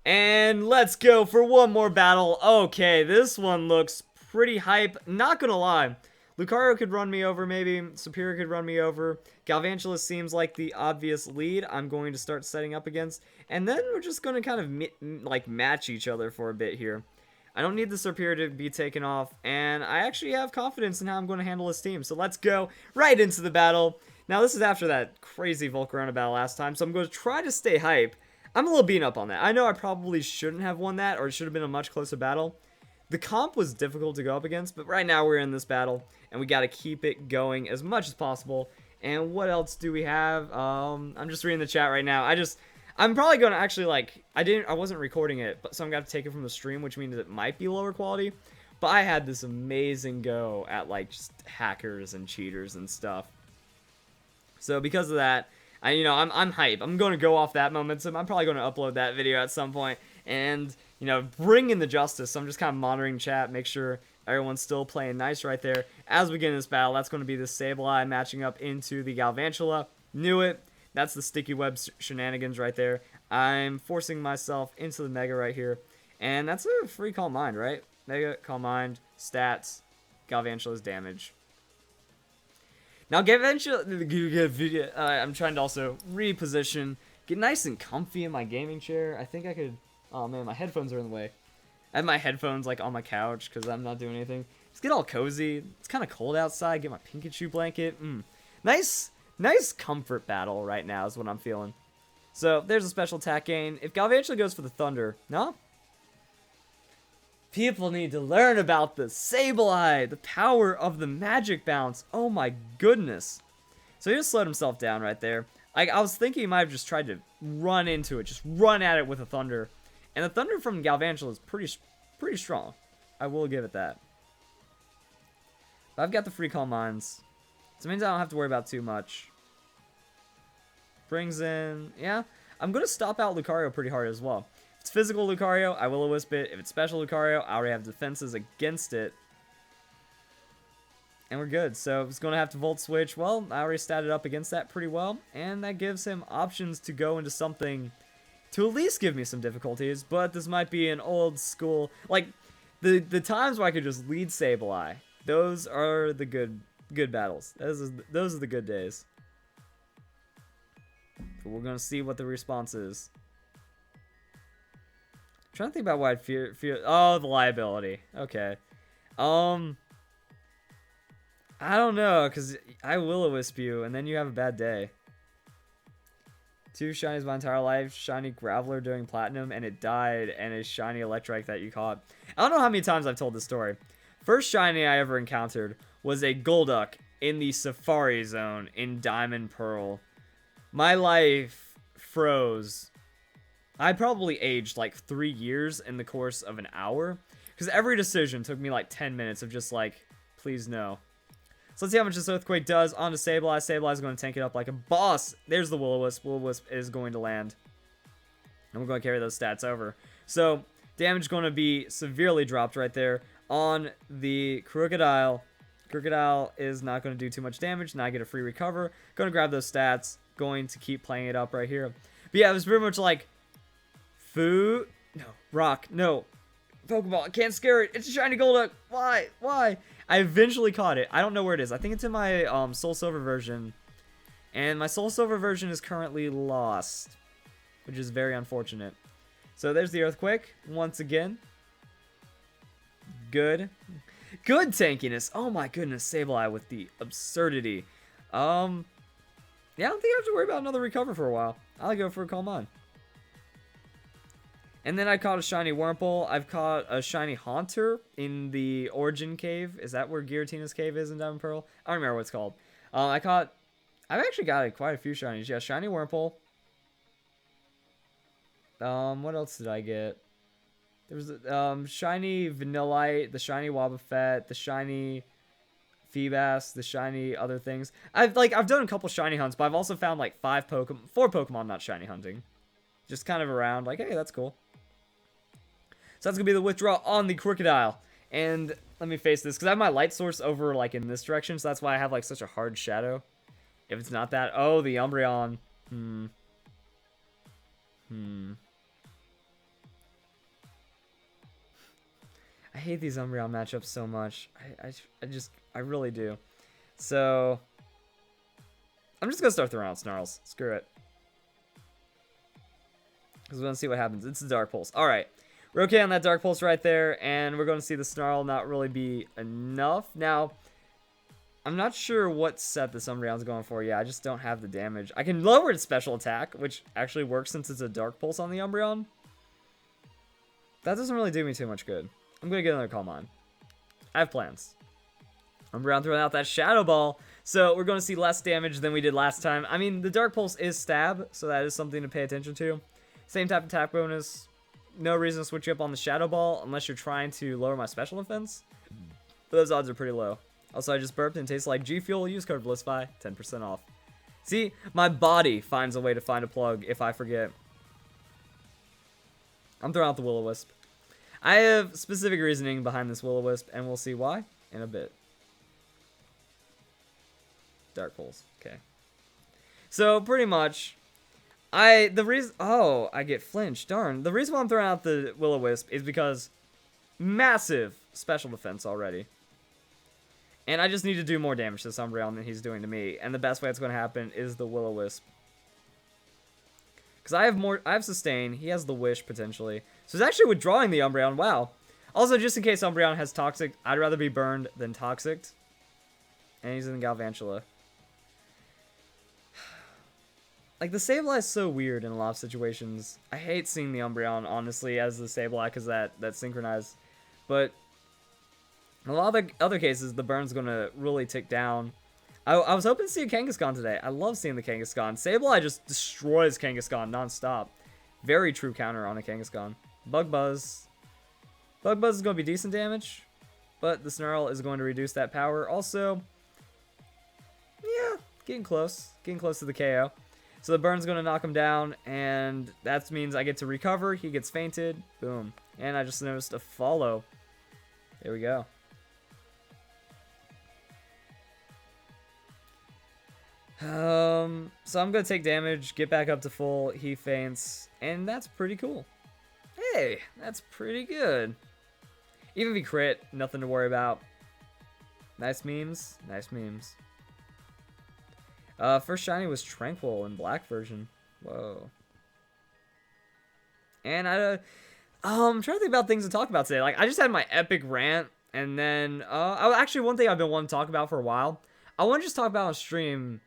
And let's go for one more battle. Okay, this one looks pretty hype. Not gonna lie. Lucario could run me over, maybe. Superior could run me over. Galvantula seems like the obvious lead I'm going to start setting up against. And then we're just going to kind of like match each other for a bit here. I don't need the Superior to be taken off. And I actually have confidence in how I'm going to handle this team. So let's go right into the battle. Now, this is after that crazy Volcarona battle last time. So I'm going to try to stay hype. I'm a little beaten up on that. I know I probably shouldn't have won that, or it should have been a much closer battle. The comp was difficult to go up against, but right now we're in this battle, and we got to keep it going as much as possible. And what else do we have? I'm just reading the chat right now. I'm probably going to actually, like, I wasn't recording it, but so I'm going to take it from the stream, which means it might be lower quality. But I had this amazing go at, like, just hackers and cheaters and stuff. So because of that, I'm hype. I'm going to go off that momentum. I'm probably going to upload that video at some point and, bring in the justice. So I'm just kind of monitoring chat, make sure everyone's still playing nice right there. As we get in this battle, that's going to be the Sableye matching up into the Galvantula. Knew it. That's the sticky web shenanigans right there. I'm forcing myself into the Mega right here. And that's a free Calm Mind, right? Mega, Calm Mind, stats, Galvantula's damage. Now, I'm trying to also reposition, get nice and comfy in my gaming chair. I think I could. Oh man, my headphones are in the way. I have my headphones like on my couch because I'm not doing anything. Just get all cozy. It's kind of cold outside. Get my Pikachu blanket. Nice comfort battle right now is what I'm feeling. So there's a special attack gain. If Galvantula goes for the Thunder, no. People need to learn about the Sableye, the power of the magic bounce. Oh my goodness. So he just slowed himself down right there. I was thinking he might have just tried to run into it, just run at it with a Thunder. And the Thunder from Galvantula is pretty strong. I will give it that. But I've got the free Calm Minds. So it means I don't have to worry about too much. Brings in, yeah. I'm going to stop out Lucario pretty hard as well. If it's physical Lucario, I Will-O-Wisp it. If it's special Lucario, I already have defenses against it. And we're good. So it's going to have to Volt Switch. Well, I already statted up against that pretty well. And that gives him options to go into something to at least give me some difficulties. But this might be an old school... Like, the times where I could just lead Sableye. Those are the good battles. Those are the good days. But we're going to see what the response is. I'm trying to think about why I'd fear. Oh, the liability. Okay. I don't know, because I Will-O-Wisp you, and then you have a bad day. 2 shinies my entire life. Shiny Graveler during Platinum, and it died, and a shiny Electrike that you caught. I don't know how many times I've told this story. First shiny I ever encountered was a Golduck in the Safari Zone in Diamond Pearl. My life froze. I probably aged like 3 years in the course of an hour. Because every decision took me like 10 minutes of just like, please no. So let's see how much this Earthquake does. On to Sableye. Sableye is going to tank it up like a boss. There's the Will-O-Wisp. Will-O-Wisp is going to land. And we're going to carry those stats over. So damage going to be severely dropped right there on the Crocodile. Crocodile is not going to do too much damage. Now I get a free recover. Going to grab those stats. Going to keep playing it up right here. But yeah, it was pretty much like... Food? No. Rock. No. Pokeball. I can't scare it. It's a shiny Golduck. Why? Why? I eventually caught it. I don't know where it is. I think it's in my Soul Silver version. And my Soul Silver version is currently lost. Which is very unfortunate. So there's the Earthquake. Once again. Good. Good tankiness. Oh my goodness. Sableye with the absurdity. Yeah, I don't think I have to worry about another recover for a while. I'll go for a Calm Mind. And then I caught a shiny Wurmple. I've caught a shiny Haunter in the Origin Cave. Is that where Giratina's Cave is in Diamond Pearl? I don't remember what it's called. I've actually got quite a few shinies. Yeah, shiny Wurmple. What else did I get? There was shiny Vanillite, the shiny Wobbuffet, the shiny Feebas, the shiny other things. I've done a couple shiny hunts, but I've also found like 4 Pokemon not shiny hunting. Just kind of around, like, hey, that's cool. So that's going to be the withdrawal on the Crocodile. And let me face this, because I have my light source over, like, in this direction, so that's why I have, like, such a hard shadow. If it's not that... Oh, the Umbreon. hate these Umbreon matchups so much. I really do. So, I'm just gonna start throwing out Snarls. Screw it. Because we want to see what happens. It's a Dark Pulse. Alright. We're okay on that Dark Pulse right there, and we're going to see the Snarl not really be enough. Now, I'm not sure what set this Umbreon's going for. Yeah, I just don't have the damage. I can lower its special attack, which actually works since it's a Dark Pulse on the Umbreon. That doesn't really do me too much good. I'm going to get another Calm Mind. I have plans. Umbreon throwing out that Shadow Ball, so we're going to see less damage than we did last time. I mean, the Dark Pulse is stab, so that is something to pay attention to. Same type of attack bonus. No reason to switch you up on the Shadow Ball unless you're trying to lower my special defense. But those odds are pretty low. Also, I just burped and tastes like G Fuel. Use code Blissfy, 10% off. See, my body finds a way to find a plug if I forget. I'm throwing out the Will-O-Wisp. I have specific reasoning behind this Will-O-Wisp, and we'll see why in a bit. Dark Pulse. Okay. So, pretty much, I get flinched. Darn. The reason why I'm throwing out the Will-O-Wisp is because massive special defense already. And I just need to do more damage to this Umbreon than he's doing to me. And the best way it's going to happen is the Will-O-Wisp. Because I have Sustain. He has the Wish, potentially. So he's actually withdrawing the Umbreon. Wow. Also, just in case Umbreon has Toxic, I'd rather be burned than Toxic. And he's in Galvantula. Like, the Sableye is so weird in a lot of situations. I hate seeing the Umbreon, honestly, as the Sableye, because that synchronized. But in a lot of the other cases, the burn's going to really tick down. I was hoping to see a Kangaskhan today. I love seeing the Kangaskhan. Sableye just destroys Kangaskhan nonstop. Very true counter on a Kangaskhan. Bug Buzz. Bug Buzz is going to be decent damage, but the Snarl is going to reduce that power. Also, yeah, getting close. Getting close to the KO. So the burn's going to knock him down, and that means I get to recover. He gets fainted. Boom. And I just noticed a follow. There we go. So I'm going to take damage, get back up to full, he faints, and that's pretty cool. Hey, that's pretty good. Even if he crit, nothing to worry about. Nice memes, nice memes. First shiny was Tranquil in black version. Whoa. And I'm trying to think about things to talk about today. Like, I just had my epic rant, and then, actually one thing I've been wanting to talk about for a while, I want to just talk about on stream,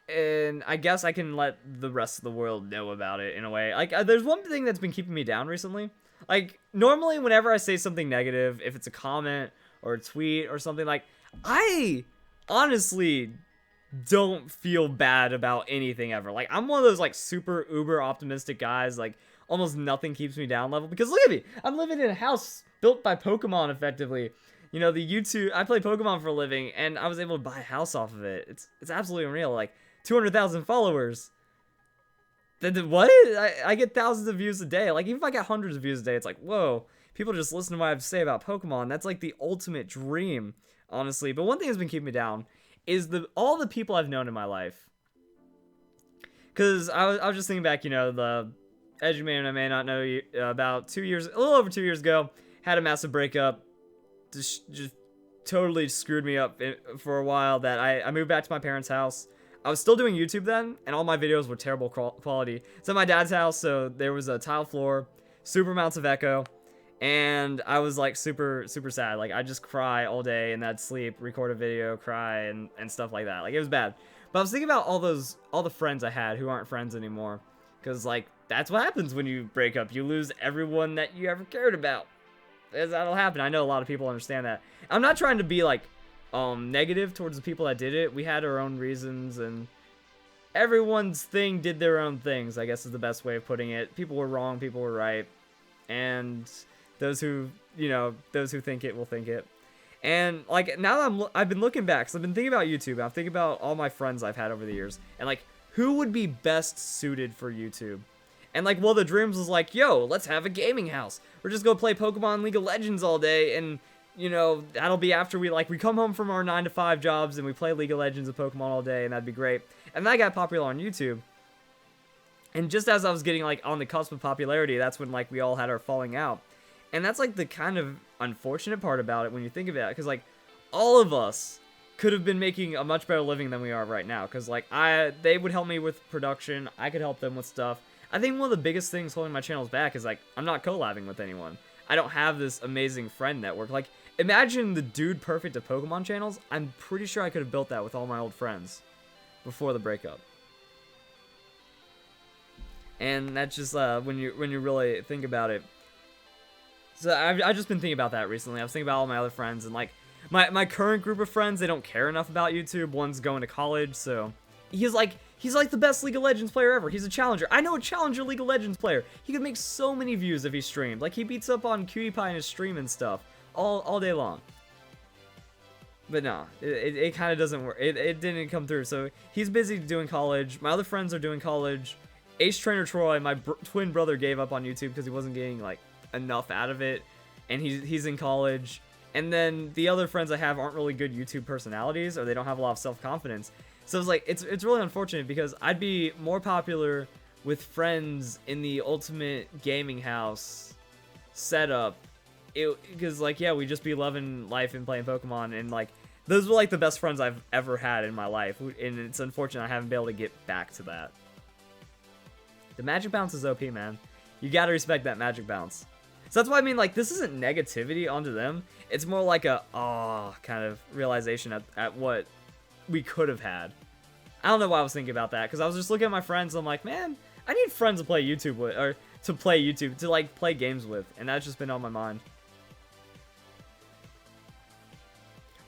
and I guess I can let the rest of the world know about it in a way. Like, there's one thing that's been keeping me down recently. Like, normally whenever I say something negative, if it's a comment or a tweet or something, like, I honestly don't feel bad about anything ever. Like, I'm one of those, like, super uber optimistic guys, like, almost nothing keeps me down level. Because look at me, I'm living in a house built by Pokemon, effectively. You know, the YouTube, I play Pokemon for a living, and I was able to buy a house off of it. It's absolutely unreal. Like, 200,000 followers. What? I get thousands of views a day. Like, even if I get hundreds of views a day, it's like, whoa. People just listen to what I have to say about Pokemon. That's like the ultimate dream, honestly. But one thing that's been keeping me down is all the people I've known in my life. Because I was just thinking back, you know, the as you may or may not know, about 2 years, a little over 2 years ago, had a massive breakup. Just totally screwed me up for a while. That I moved back to my parents' house. I was still doing YouTube then, and all my videos were terrible quality. It's at my dad's house, so there was a tile floor, super amounts of echo, and I was like super sad. Like, I'd just cry all day, and I'd sleep, record a video, cry, and stuff like that. Like, it was bad. But I was thinking about all the friends I had who aren't friends anymore, because like that's what happens when you break up. You lose everyone that you ever cared about. That'll happen. I know a lot of people understand that. I'm not trying to be like negative towards the people that did it. We had our own reasons, and everyone's thing did their own things, I guess is the best way of putting it. People were wrong, people were right, and those who think it will think it. And like, now that I've been looking back, so I've been thinking about YouTube, and I'm thinking about all my friends I've had over the years, and like, who would be best suited for YouTube? And like, well, the dreams was like, yo, let's have a gaming house. We're just gonna play Pokemon League of Legends all day, and you know, that'll be after we come home from our 9-to-5 jobs and we play League of Legends and Pokemon all day, and that'd be great. And that got popular on YouTube. And just as I was getting like on the cusp of popularity, that's when like we all had our falling out. And that's like the kind of unfortunate part about it when you think about it, because like all of us could have been making a much better living than we are right now, because like they would help me with production, I could help them with stuff. I think one of the biggest things holding my channels back is like I'm not collabing with anyone. I don't have this amazing friend network. Like imagine the Dude Perfect of Pokemon channels. I'm pretty sure I could have built that with all my old friends before the breakup. And that's just when you really think about it. So I've just been thinking about that recently. I was thinking about all my other friends, and like my current group of friends, they don't care enough about YouTube. One's going to college, so he's like the best League of Legends player ever. He's a challenger. I know a challenger League of Legends player. He could make so many views if he streamed. Like he beats up on PewDiePie in his stream and stuff all day long. But no, it kind of doesn't work. It didn't come through. So he's busy doing college. My other friends are doing college. Ace Trainer Troy, my twin brother, gave up on YouTube because he wasn't getting like enough out of it, and he's in college. And then the other friends I have aren't really good YouTube personalities, or they don't have a lot of self-confidence. So it's like it's really unfortunate, because I'd be more popular with friends in the ultimate gaming house setup. Because like yeah, we'd just be loving life and playing Pokemon, and like those were like the best friends I've ever had in my life. And it's unfortunate I haven't been able to get back to that. The magic bounce is OP, man. You gotta respect that magic bounce. So that's why I mean, like, this isn't negativity onto them. It's more like a, kind of realization at what we could have had. I don't know why I was thinking about that, because I was just looking at my friends, and I'm like, man, I need friends to play YouTube with, or to like, play games with, and that's just been on my mind.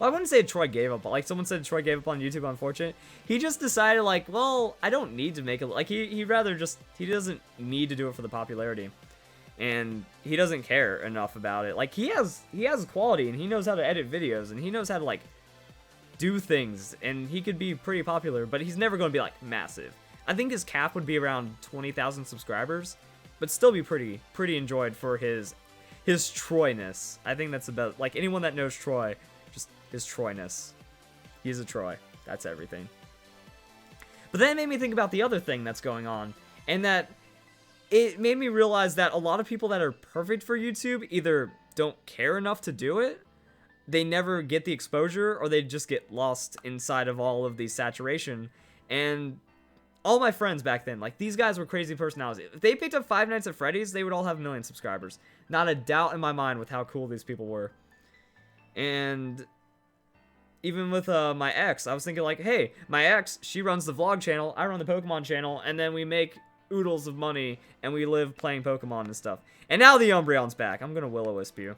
Well, I wouldn't say Troy gave up, but like someone said Troy gave up on YouTube, unfortunate. He just decided like, well, I don't need to make it, like he doesn't need to do it for the popularity. And he doesn't care enough about it. Like he has quality, and he knows how to edit videos, and he knows how to like do things, and he could be pretty popular, but he's never going to be like massive. I think his cap would be around 20,000 subscribers, but still be pretty enjoyed for his Troy-ness. I think that's about, like, anyone that knows Troy, just his Troy-ness. He's a Troy. That's everything. But then it made me think about the other thing that's going on, and that it made me realize that a lot of people that are perfect for YouTube either don't care enough to do it, they never get the exposure, or they just get lost inside of all of the saturation. And all my friends back then, like, these guys were crazy personalities. If they picked up Five Nights at Freddy's, they would all have 1 million subscribers. Not a doubt in my mind with how cool these people were. And even with my ex, I was thinking like, hey, my ex, she runs the vlog channel, I run the Pokemon channel, and then we make oodles of money, and we live playing Pokemon and stuff. And now the Umbreon's back. I'm gonna Will-O-Wisp you.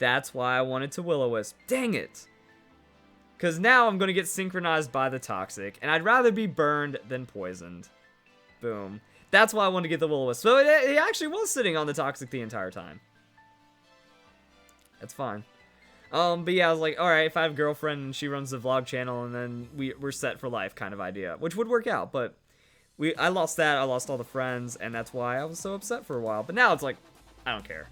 That's why I wanted to Will-O-Wisp. Dang it! Because now I'm gonna get synchronized by the Toxic, and I'd rather be burned than poisoned. Boom. That's why I wanted to get the Will-O-Wisp. So it actually was sitting on the Toxic the entire time. That's fine. But yeah, I was like, alright, if I have a girlfriend and she runs the vlog channel, and then we're set for life kind of idea, which would work out, but I lost that, I lost all the friends, and that's why I was so upset for a while. But now it's like, I don't care.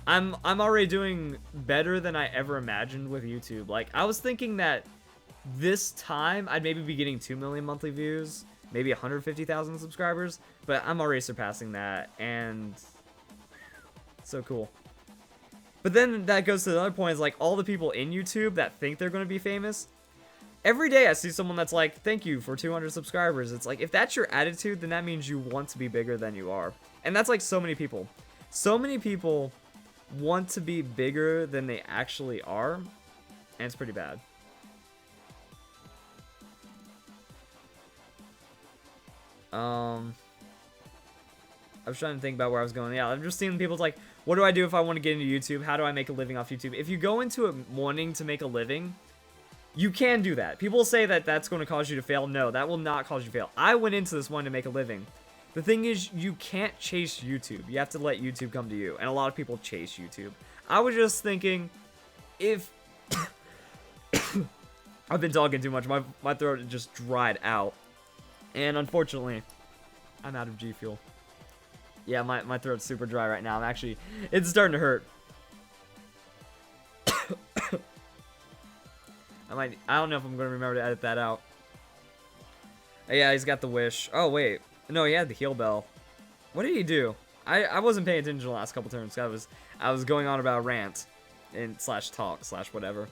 I'm already doing better than I ever imagined with YouTube. Like, I was thinking that this time I'd maybe be getting 2 million monthly views, maybe 150,000 subscribers, but I'm already surpassing that, and so cool. But then that goes to the other point, is like all the people in YouTube that think they're going to be famous. Every day I see someone that's like, thank you for 200 subscribers. It's like, if that's your attitude, then that means you want to be bigger than you are. And that's like so many people. So many people want to be bigger than they actually are. And it's pretty bad. I was trying to think about where I was going. Yeah, I'm just seeing people's like, what do I do if I want to get into YouTube? How do I make a living off YouTube? If you go into it wanting to make a living, you can do that. People say that that's going to cause you to fail. No, that will not cause you to fail. I went into this wanting to make a living. The thing is, you can't chase YouTube. You have to let YouTube come to you. And a lot of people chase YouTube. I was just thinking, if... I've been talking too much. My throat just dried out. And unfortunately, I'm out of G Fuel. Yeah, my throat's super dry right now. It's starting to hurt. I don't know if I'm going to remember to edit that out. Yeah, he's got the wish. Oh, wait. No, he had the heal bell. What did he do? I wasn't paying attention the last couple turns. I was going on about rant and slash talk slash whatever.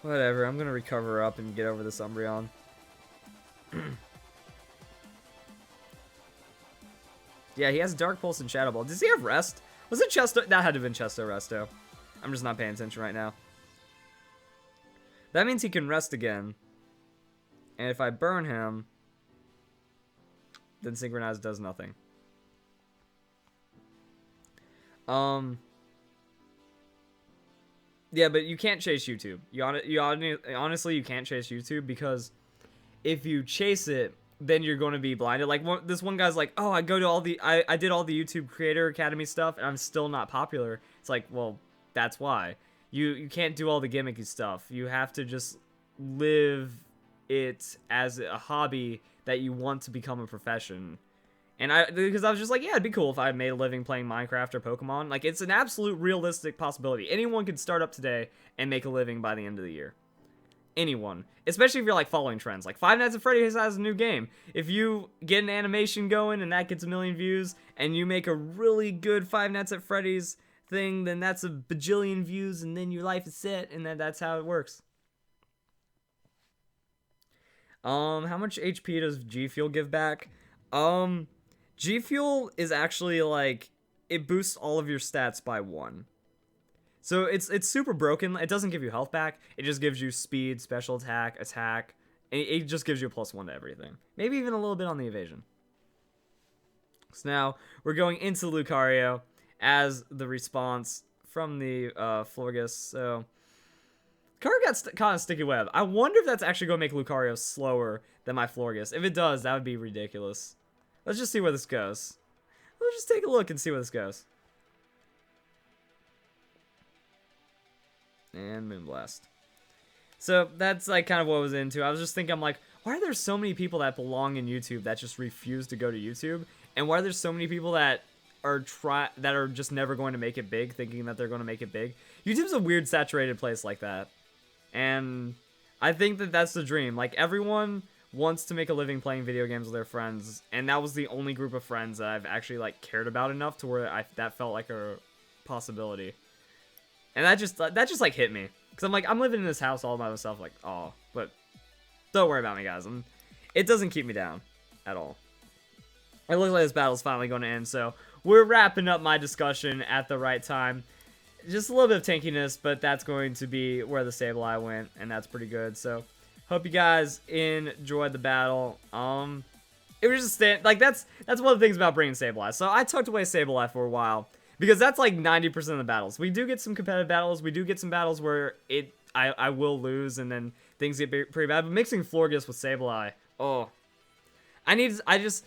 Whatever. I'm gonna recover up and get over this Umbreon. Yeah, he has Dark Pulse and Shadow Ball. Does he have Rest? Was it Chesto? That had to have been Chesto Resto. I'm just not paying attention right now. That means he can rest again. And if I burn him, then Synchronize does nothing. Yeah, but you can't chase YouTube. Honestly, you can't chase YouTube because if you chase it, then you're going to be blinded. Like this one guy's like, oh, I did all the YouTube Creator Academy stuff, and I'm still not popular. It's like, well, that's why. You can't do all the gimmicky stuff. You have to just live it as a hobby that you want to become a profession. And because I was just like, yeah, it'd be cool if I made a living playing Minecraft or Pokemon. Like, it's an absolute realistic possibility. Anyone could start up today and make a living by the end of the year. Anyone. Especially if you're, like, following trends. Like, Five Nights at Freddy's has a new game. If you get an animation going and that gets 1 million views, and you make a really good Five Nights at Freddy's thing, then that's a bajillion views, and then your life is set, and that's how it works. How much HP does G Fuel give back? G Fuel is actually like, it boosts all of your stats by 1. So it's super broken. It doesn't give you health back. It just gives you speed, special attack, and it just gives you a +1 to everything. Maybe even a little bit on the evasion. So now we're going into Lucario as the response from the Florges. So Lucario got caught in a sticky web. I wonder if that's actually going to make Lucario slower than my Florges. If it does, that would be ridiculous. Let's just see where this goes. Let's just take a look and see where this goes. And Moonblast. So that's like kind of what I was into. I was just thinking, I'm like, why are there so many people that belong in YouTube that just refuse to go to YouTube? And why are there so many people that are just never going to make it big, thinking that they're going to make it big? YouTube's a weird saturated place like that. And I think that that's the dream. Like, everyone wants to make a living playing video games with their friends, and that was the only group of friends that I've actually like cared about enough to where that felt like a possibility. And that just like hit me, because I'm living in this house all by myself, like, oh, but don't worry about me, guys. It doesn't keep me down at all. It looks like this battle's finally going to end, so we're wrapping up my discussion at the right time. Just a little bit of tankiness, but that's going to be where the Sableye went, and that's pretty good. So hope you guys enjoyed the battle. It was just like that's one of the things about bringing Sableye. So I tucked away Sableye for a while because that's like 90% of the battles. We do get some competitive battles. We do get some battles where I will lose and then things get pretty bad. But mixing Florges with Sableye, oh, Florges,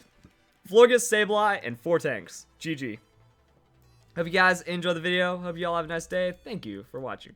Sableye, and 4 tanks. GG. Hope you guys enjoy the video. Hope you all have a nice day. Thank you for watching.